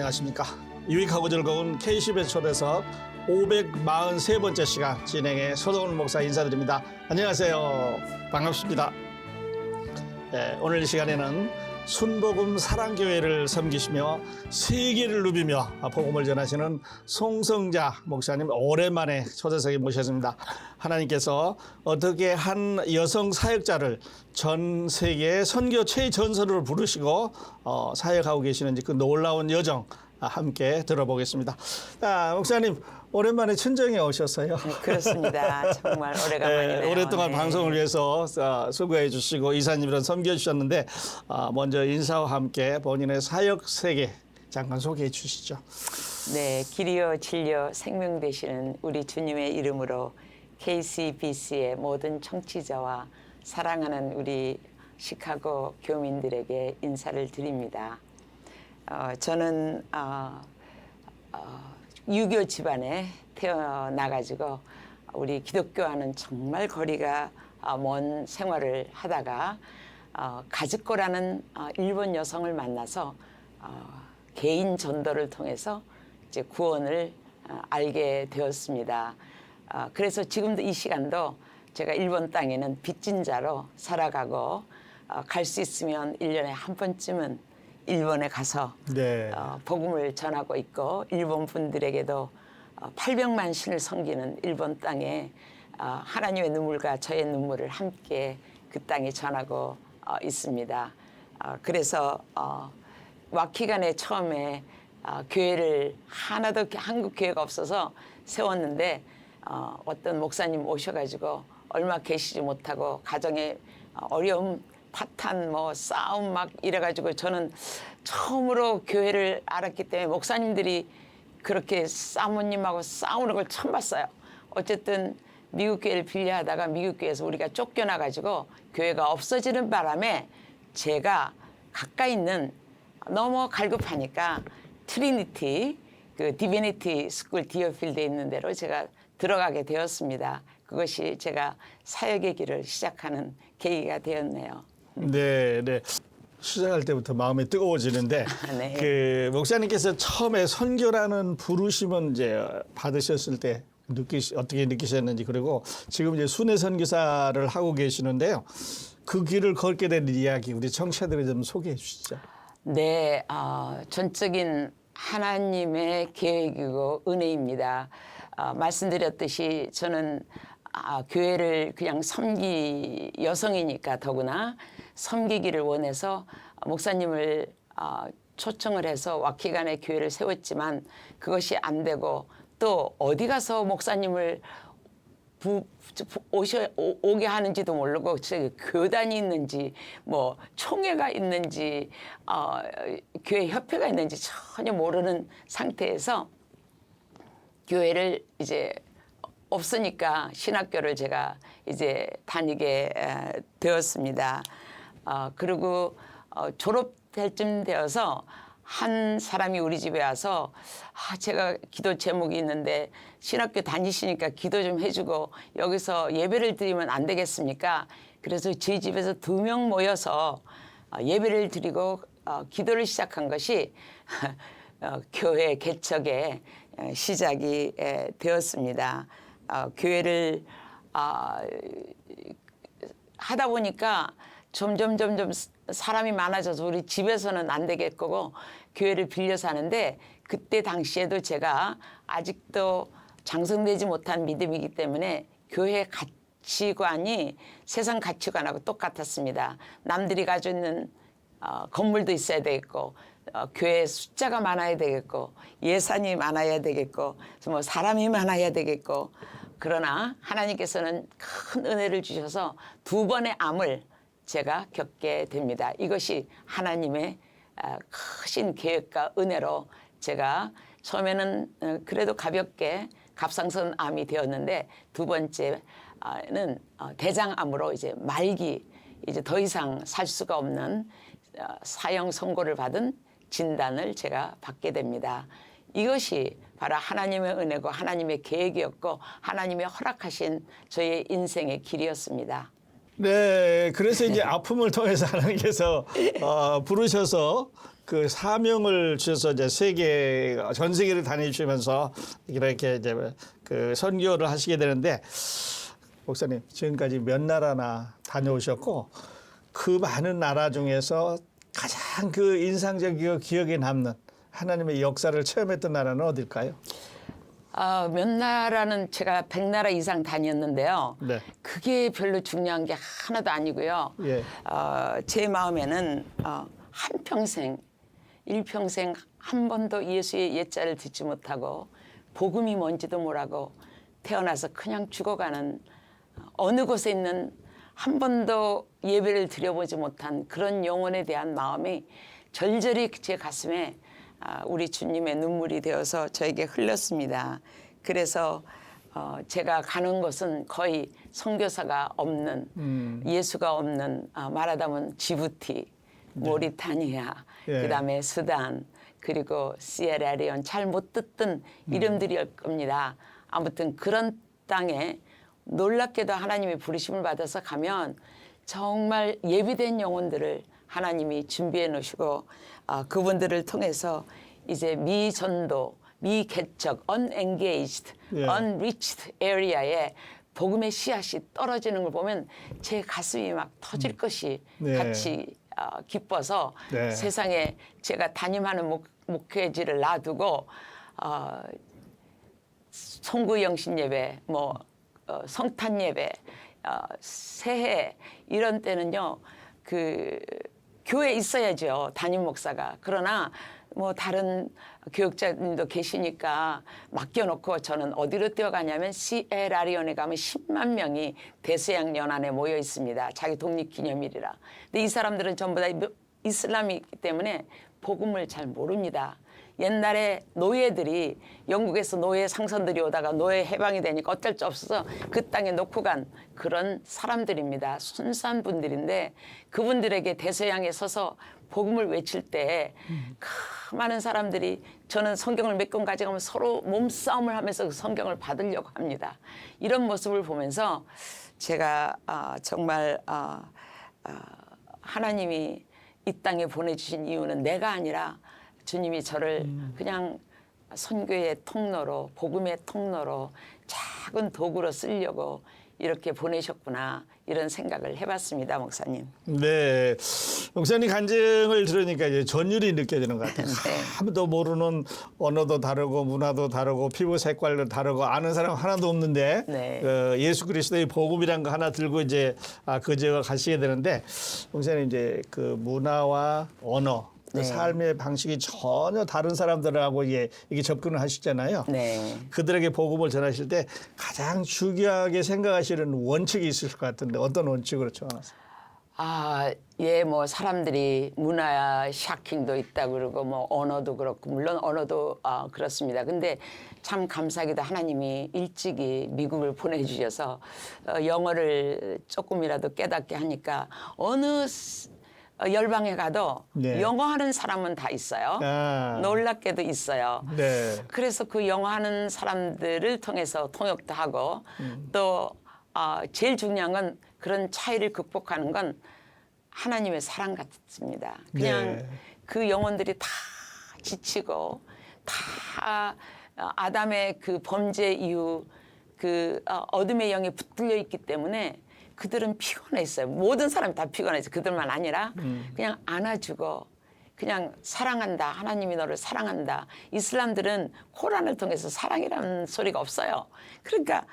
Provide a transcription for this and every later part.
안녕하십니까. 유익하고 즐거운 KCBS 초대석 543번째 시간 진행의 서동훈 목사 인사드립니다. 안녕하세요. 반갑습니다. 네, 오늘 이 시간에는 순복음 사랑교회를 섬기시며 세계를 누비며 복음을 전하시는 송성자 목사님 오랜만에 초대석에 모셨습니다. 하나님께서 어떻게 한 여성 사역자를 전 세계 선교 최전선으로 부르시고 사역하고 계시는지 그 놀라운 여정 함께 들어보겠습니다. 목사님 오랜만에 친정에 오셨어요. 네, 그렇습니다. 정말 오래간만이네요. 네, 오랫동안 네. 방송을 위해서 수고해 주시고 이사님이랑 섬겨 주셨는데 먼저 인사와 함께 본인의 사역 세계 잠깐 소개해 주시죠. 네, 길이요 진리요 생명 되시는 우리 주님의 이름으로 KCBC의 모든 청취자와 사랑하는 우리 시카고 교민들에게 인사를 드립니다. 저는 유교 집안에 태어나가지고 우리 기독교와는 정말 거리가 먼 생활을 하다가 가즈코라는 일본 여성을 만나서 개인 전도를 통해서 이제 구원을 알게 되었습니다. 그래서 지금도 이 시간도 제가 일본 땅에는 빚진 자로 살아가고 갈 수 있으면 1년에 한 번쯤은 일본에 가서 네. 복음을 전하고 있고 일본 분들에게도 800만 신을 섬기는 일본 땅에 하나님의 눈물과 저의 눈물을 함께 그 땅에 전하고 있습니다. 그래서 와키간에 처음에 교회를 하나도 한국 교회가 없어서 세웠는데 어떤 목사님 오셔가지고 얼마 계시지 못하고 가정에 어려움 파탄 싸움 막 이래가지고 저는 처음으로 교회를 알았기 때문에 목사님들이 그렇게 사모님하고 싸우는 걸 처음 봤어요. 어쨌든 미국 교회를 빌려하다가 미국 교회에서 우리가 쫓겨나가지고 교회가 없어지는 바람에 제가 가까이 있는 너무 갈급하니까 트리니티 그 디비니티 스쿨 디어필드에 있는 데로 제가 들어가게 되었습니다. 그것이 제가 사역의 길을 시작하는 계기가 되었네요. 네, 네. 시작할 때부터 마음이 뜨거워지는데 네. 그 목사님께서 처음에 선교라는 부르심은 이제 받으셨을 때 어떻게 느끼셨는지 그리고 지금 이제 순회 선교사를 하고 계시는데요. 그 길을 걷게 된 이야기 우리 청취자들에게 좀 소개해 주시죠. 네, 전적인 하나님의 계획이고 은혜입니다. 말씀드렸듯이 저는 교회를 그냥 여성이니까 더구나 섬기기를 원해서 목사님을 초청을 해서 와키간에 교회를 세웠지만 그것이 안 되고 또 어디 가서 목사님을 오게 하는지도 모르고 교단이 있는지 총회가 있는지 교회 협회가 있는지 전혀 모르는 상태에서 교회를 이제 없으니까 신학교를 제가 이제 다니게 되었습니다. 그리고 졸업할 쯤 되어서 한 사람이 우리 집에 와서 제가 기도 제목이 있는데 신학교 다니시니까 기도 좀 해주고 여기서 예배를 드리면 안 되겠습니까? 그래서 저희 집에서 2명 모여서 예배를 드리고 기도를 시작한 것이 교회 개척의 시작이 되었습니다. 교회를 하다 보니까 점점 사람이 많아져서 우리 집에서는 안 되겠고 교회를 빌려서 하는데 그때 당시에도 제가 아직도 장성되지 못한 믿음이기 때문에 교회 가치관이 세상 가치관하고 똑같았습니다. 남들이 가지고 있는 건물도 있어야 되겠고 교회 숫자가 많아야 되겠고 예산이 많아야 되겠고 사람이 많아야 되겠고 그러나 하나님께서는 큰 은혜를 주셔서 2번의 암을 제가 겪게 됩니다. 이것이 하나님의 크신 계획과 은혜로 제가 처음에는 그래도 가볍게 갑상선 암이 되었는데 2번째는 대장암으로 이제 말기 이제 더 이상 살 수가 없는 사형 선고를 받은 진단을 제가 받게 됩니다. 이것이 바로 하나님의 은혜고 하나님의 계획이었고 하나님의 허락하신 저의 인생의 길이었습니다. 네, 그래서 이제 아픔을 통해서 하나님께서 부르셔서 그 사명을 주셔서 이제 전 세계를 다니시면서 이렇게 이제 그 선교를 하시게 되는데 목사님 지금까지 몇 나라나 다녀오셨고 그 많은 나라 중에서 가장 그 인상적이고 기억에 남는 하나님의 역사를 체험했던 나라는 어딜까요? 몇 나라는 제가 100나라 이상 다녔는데요. 네. 그게 별로 중요한 게 하나도 아니고요. 예. 제 마음에는 한평생, 일평생 한 번도 예수의 옛자를 듣지 못하고 복음이 뭔지도 모르고 태어나서 그냥 죽어가는 어느 곳에 있는 한 번도 예배를 드려보지 못한 그런 영혼에 대한 마음이 절절히 제 가슴에 우리 주님의 눈물이 되어서 저에게 흘렀습니다. 그래서 제가 가는 곳은 거의 선교사가 없는 예수가 없는 말하자면 지부티, 모리타니아, 예. 그다음에 수단, 그리고 시에라리온 잘 못 듣던 이름들일 겁니다. 아무튼 그런 땅에 놀랍게도 하나님의 부르심을 받아서 가면 정말 예비된 영혼들을 하나님이 준비해 놓으시고 그분들을 통해서 이제 미전도, 미개척, unengaged, 예. unreached area에 복음의 씨앗이 떨어지는 걸 보면 제 가슴이 막 터질 것이 네. 같이 기뻐서 네. 세상에 제가 담임하는 목회지를 놔두고 송구영신 예배, 성탄 예배, 새해 이런 때는요 그 교회에 있어야죠 담임 목사가. 그러나 다른 교육자님도 계시니까 맡겨놓고 저는 어디로 뛰어가냐면 시에라리온에 가면 10만 명이 대서양 연안에 모여 있습니다. 자기 독립기념일이라. 근데 이 사람들은 전부 다 이슬람이기 때문에 복음을 잘 모릅니다. 옛날에 노예들이 영국에서 노예 상선들이 오다가 노예 해방이 되니까 어쩔 수 없어서 그 땅에 놓고 간 그런 사람들입니다. 순수한 분들인데 그분들에게 대서양에 서서 복음을 외칠 때 그 많은 사람들이 저는 성경을 몇 권 가져가면 서로 몸싸움을 하면서 그 성경을 받으려고 합니다. 이런 모습을 보면서 제가 정말 하나님이 이 땅에 보내주신 이유는 내가 아니라 주님이 저를 그냥 선교의 통로로 복음의 통로로 작은 도구로 쓰려고 이렇게 보내셨구나 이런 생각을 해봤습니다. 목사님. 네. 목사님 간증을 들으니까 이제 전율이 느껴지는 것 같아요. 네. 아무도 모르는 언어도 다르고 문화도 다르고 피부 색깔도 다르고 아는 사람 하나도 없는데 네. 예수 그리스도의 복음이란 거 하나 들고 이제 그 지역을 가시게 되는데 목사님 이제 그 문화와 언어 그 네. 삶의 방식이 전혀 다른 사람들하고 이게 접근을 하시잖아요. 네. 그들에게 복음을 전하실 때 가장 중요하게 생각하시는 원칙이 있을 것 같은데 어떤 원칙으로 정하세요? 사람들이 문화 샤킹도 있다고 그러고 언어도 그렇고 물론 언어도 그렇습니다. 근데 참 감사하게도 하나님이 일찍이 미국을 보내주셔서 영어를 조금이라도 깨닫게 하니까 어느 열방에 가도 네. 영어하는 사람은 다 있어요. 놀랍게도 있어요. 네. 그래서 그 영어하는 사람들을 통해서 통역도 하고 또 제일 중요한 건 그런 차이를 극복하는 건 하나님의 사랑 같습니다. 그냥 네. 그 영혼들이 다 지치고 다 아담의 그 범죄 이후 그 어둠의 영에 붙들려 있기 때문에 그들은 피곤했어요. 모든 사람이 다 피곤했어요. 그들만 아니라 그냥 안아주고 그냥 사랑한다. 하나님이 너를 사랑한다. 이슬람들은 코란을 통해서 사랑이라는 소리가 없어요. 그러니까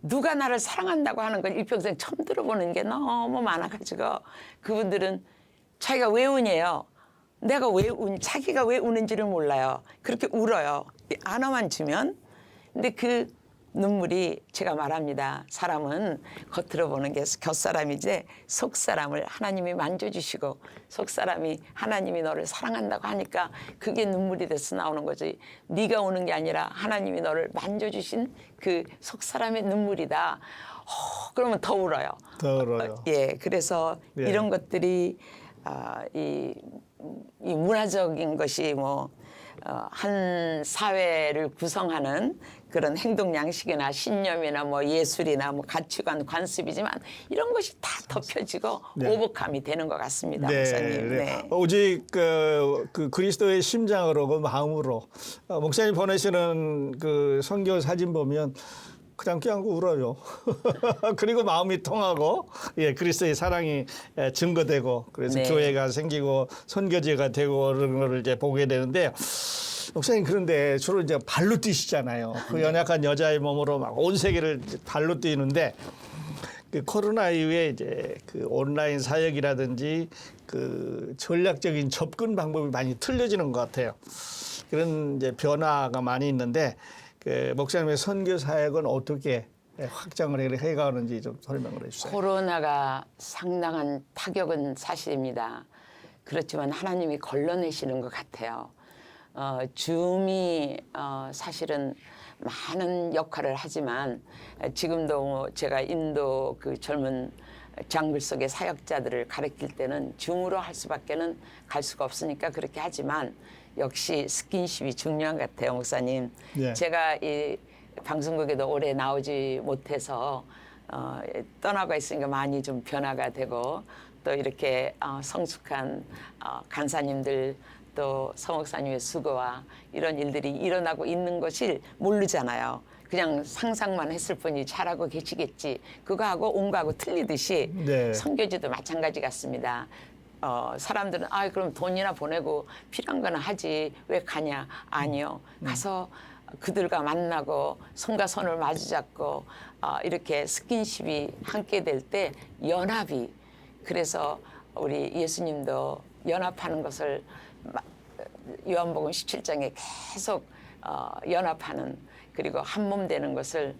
누가 나를 사랑한다고 하는 걸 일평생 처음 들어보는 게 너무 많아가지고 그분들은 자기가 왜 우냐요. 내가 자기가 왜 우는지를 몰라요. 그렇게 울어요. 안아만 주면. 근데 그 눈물이 제가 말합니다. 사람은 겉으로 보는 게 겉사람이지 속사람을 하나님이 만져주시고 속사람이 하나님이 너를 사랑한다고 하니까 그게 눈물이 돼서 나오는 거지. 네가 우는 게 아니라 하나님이 너를 만져주신 그 속사람의 눈물이다. 그러면 더 울어요. 더 울어요. 그래서 예. 이런 것들이 이 문화적인 것이 한 사회를 구성하는 그런 행동 양식이나 신념이나 뭐 예술이나 뭐 가치관, 관습이지만 이런 것이 다 덮여지고 네. 오복함이 되는 것 같습니다, 목사님. 네. 오직 그 그리스도의 심장으로 그 마음으로 목사님 보내시는 그 선교 사진 보면 그냥 울어요. 그리고 마음이 통하고 예, 그리스도의 사랑이 증거되고 그래서 네. 교회가 생기고 선교지가 되고 그런 거를 이제 보게 되는데 목사님 그런데 주로 이제 발로 뛰시잖아요. 그 연약한 여자의 몸으로 막 온 세계를 발로 뛰는데 그 코로나 이후에 이제 그 온라인 사역이라든지 그 전략적인 접근 방법이 많이 틀려지는 것 같아요. 그런 이제 변화가 많이 있는데 그 목사님의 선교 사역은 어떻게 확장을 해가는지 좀 설명을 해주세요. 코로나가 상당한 타격은 사실입니다. 그렇지만 하나님이 걸러내시는 것 같아요. 줌이 사실은 많은 역할을 하지만 지금도 제가 인도 그 젊은 장글 속의 사역자들을 가르칠 때는 줌으로 할 수밖에는 갈 수가 없으니까 그렇게 하지만 역시 스킨십이 중요한 것 같아요, 목사님. 예. 제가 이 방송국에도 오래 나오지 못해서 떠나가 있으니까 많이 좀 변화가 되고 또 이렇게 성숙한 간사님들 또 서목사님의 수고와 이런 일들이 일어나고 있는 것을 모르잖아요. 그냥 상상만 했을 뿐이 잘하고 계시겠지. 그거하고 온 거하고 틀리듯이 네. 선교지도 마찬가지 같습니다. 사람들은 그럼 돈이나 보내고 필요한 거는 하지 왜 가냐? 아니요. 가서 그들과 만나고 손과 손을 마주 잡고 이렇게 스킨십이 함께 될 때 연합이 그래서 우리 예수님도 연합하는 것을 요한복음 17장에 계속 연합하는 그리고 한 몸 되는 것을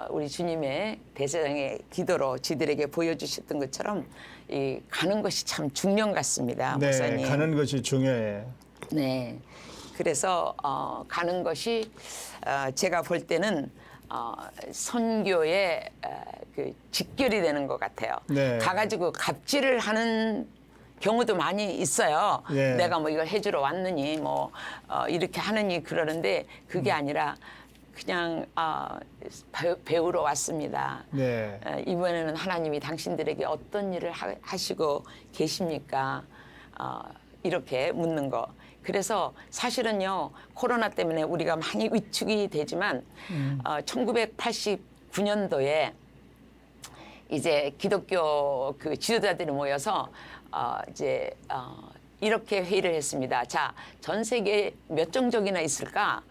우리 주님의 대제장의 기도로 지들에게 보여주셨던 것처럼 이 가는 것이 참 중요한 것 같습니다, 네, 목사님. 가는 것이 중요해요. 네, 그래서 가는 것이 제가 볼 때는 선교의 그 직결이 되는 것 같아요. 네. 가가지고 갑질을 하는 경우도 많이 있어요. 예. 내가 뭐 이걸 해주러 왔느니 뭐 이렇게 하느니 그러는데 그게 아니라 그냥 배우러 왔습니다. 네. 이번에는 하나님이 당신들에게 어떤 일을 하시고 계십니까? 이렇게 묻는 거. 그래서 사실은요 코로나 때문에 우리가 많이 위축이 되지만 1989년도에 이제 기독교 그 지도자들이 모여서 이렇게 회의를 했습니다. 자, 전 세계에 몇 종족이나 있을까?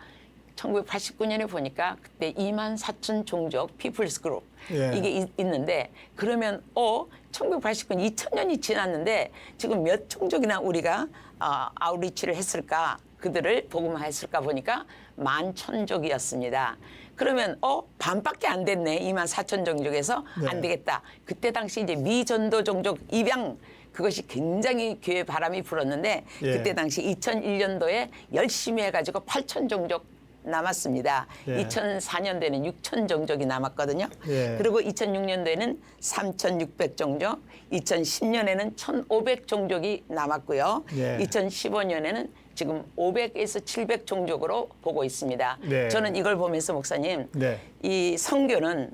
1989년에 보니까 그때 24,000 종족 피플스 그룹 예. 이게 있는데 그러면 1989년 2000년이 지났는데 지금 몇 종족이나 우리가 아웃리치를 했을까? 그들을 복음화했을까 보니까 11,000족이었습니다. 그러면 반밖에 안 됐네. 24,000 종족에서 네. 안 되겠다. 그때 당시 이제 미전도 종족 입양 그것이 굉장히 교회 바람이 불었는데 예. 그때 당시 2001년도에 열심히 해가지고 8,000 종족 남았습니다. 예. 2004년도에는 6,000 종족이 남았거든요. 예. 그리고 2006년도에는 3,600 종족, 2010년에는 1,500 종족이 남았고요. 예. 2015년에는 지금 500에서 700 종족으로 보고 있습니다. 네. 저는 이걸 보면서 목사님, 네. 이 선교는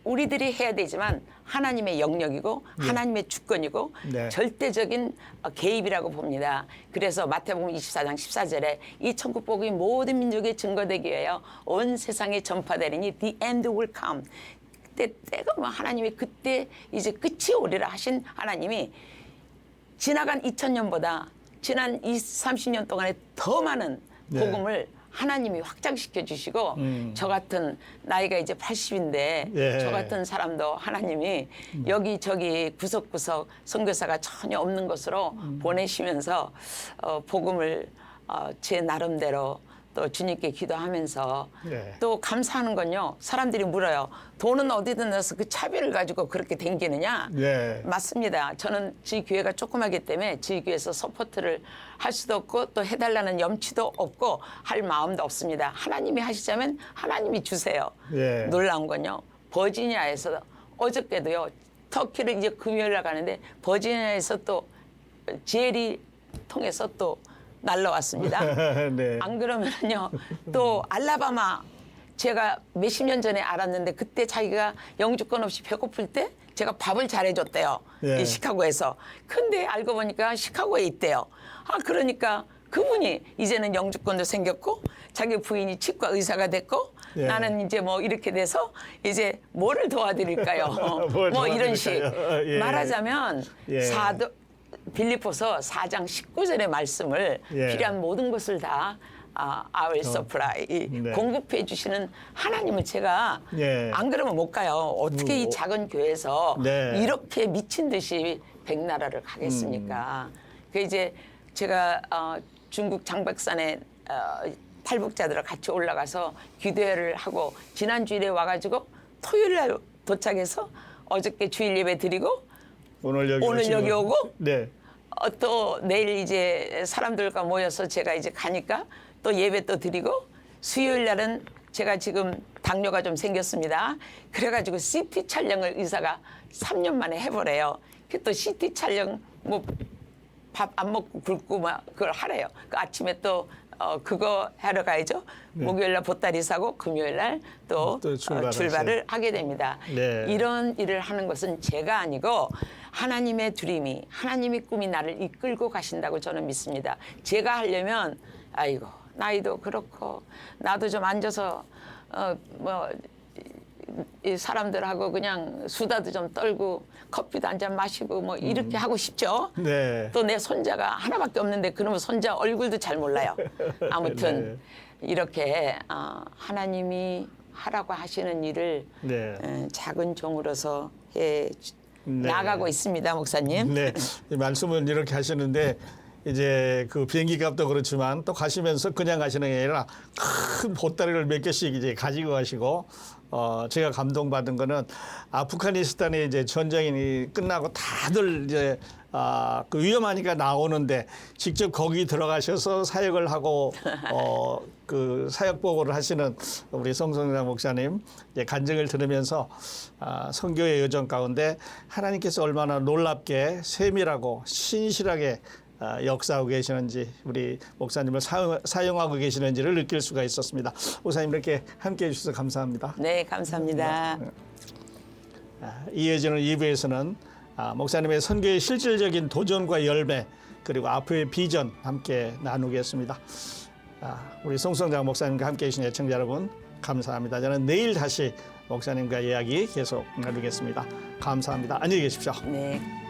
우리들이 해야 되지만 하나님의 영역이고 하나님의 주권이고 네. 절대적인 개입이라고 봅니다. 그래서 마태복음 24장 14절에 이 천국 복음이 모든 민족에 증거되기 위하여 온 세상에 전파되리니 the end will come. 그때 때가 뭐 하나님이 그때 이제 끝이 오리라 하신 하나님이 지나간 2000년보다 지난 20, 30년 동안에 더 많은 네. 복음을 하나님이 확장시켜 주시고 저 같은 나이가 이제 80인데 예. 저 같은 사람도 하나님이 여기저기 구석구석 선교사가 전혀 없는 곳으로 보내시면서 복음을 제 나름대로 또 주님께 기도하면서 네. 또 감사하는 건요. 사람들이 물어요. 돈은 어디든 넣어서 그 차비를 가지고 그렇게 댕기느냐? 네. 맞습니다. 저는 저희 교회가 조그마기 때문에 저희 교회에서 서포트를 할 수도 없고 또 해달라는 염치도 없고 할 마음도 없습니다. 하나님이 하시자면 하나님이 주세요. 예. 놀라운 건요. 버지니아에서 어저께도요. 터키를 이제 금요일 날 가는데 버지니아에서 또 GL이 통해서 또 날라왔습니다. 네. 안 그러면요 또 알라바마 제가 몇십 년 전에 알았는데 그때 자기가 영주권 없이 배고플 때 제가 밥을 잘해줬대요. 예. 이 시카고에서. 근데 알고 보니까 시카고에 있대요. 아 그러니까 그분이 이제는 영주권도 생겼고 자기 부인이 치과 의사가 됐고 예. 나는 이제 뭐 이렇게 돼서 이제 뭐를 도와드릴까요? 뭘 뭐 이런 식. 도와드릴까요? 예. 말하자면 예. 빌립보서 4장 19절의 말씀을 예. 필요한 모든 것을 다 I will supply 네. 공급해 주시는 하나님을 제가 예. 안 그러면 못 가요. 어떻게 이 작은 교회에서 네. 이렇게 미친 듯이 백나라를 가겠습니까? 그 이제 제가 중국 장백산에 탈북자들을 같이 올라가서 기도회를 하고 지난 주일에 와가지고 토요일 날 도착해서 어저께 주일 예배 드리고 오늘 여기 오고 네. 또 내일 이제 사람들과 모여서 제가 이제 가니까 또 예배 또 드리고 수요일 날은 제가 지금 당뇨가 좀 생겼습니다. 그래가지고 CT 촬영을 의사가 3년 만에 해보래요. 그 또 CT 촬영 뭐 밥 안 먹고 굶고 막 그걸 하래요. 그 아침에 또 그거 하러 가야죠. 네. 목요일 날 보따리 사고 금요일 날 또 또 출발하세요. 출발을 하게 됩니다. 네. 이런 일을 하는 것은 제가 아니고 하나님의 드림이 하나님의 꿈이 나를 이끌고 가신다고 저는 믿습니다. 제가 하려면 아이고 나이도 그렇고 나도 좀 앉아서 이 사람들하고 그냥 수다도 좀 떨고 커피도 한 잔 마시고 뭐 이렇게 하고 싶죠. 네. 또 내 손자가 하나밖에 없는데 그러면 손자 얼굴도 잘 몰라요. 아무튼 이렇게 하나님이 하라고 하시는 일을 네. 작은 종으로서 해 네. 나가고 있습니다, 목사님. 네, 이 말씀은 이렇게 하시는데 이제 그 비행기 값도 그렇지만 또 가시면서 그냥 가시는 게 아니라 큰 보따리를 몇 개씩 이제 가지고 가시고 제가 감동받은 거는 아프가니스탄에 이제 전쟁이 끝나고 다들 이제 그 위험하니까 나오는데 직접 거기 들어가셔서 사역을 하고 그 사역 보고를 하시는 우리 성성장 목사님 이제 간증을 들으면서 선교의 여정 가운데 하나님께서 얼마나 놀랍게 세밀하고 신실하게 역사하고 계시는지 우리 목사님을 사용하고 계시는지를 느낄 수가 있었습니다. 목사님 이렇게 함께해 주셔서 감사합니다. 네, 감사합니다. 이어지는 2부에서는 목사님의 선교의 실질적인 도전과 열매 그리고 앞으로의 비전 함께 나누겠습니다. 우리 송성장 목사님과 함께해 주신 애청자 여러분 감사합니다. 저는 내일 다시 목사님과 이야기 계속 나누겠습니다. 감사합니다. 안녕히 계십시오. 네.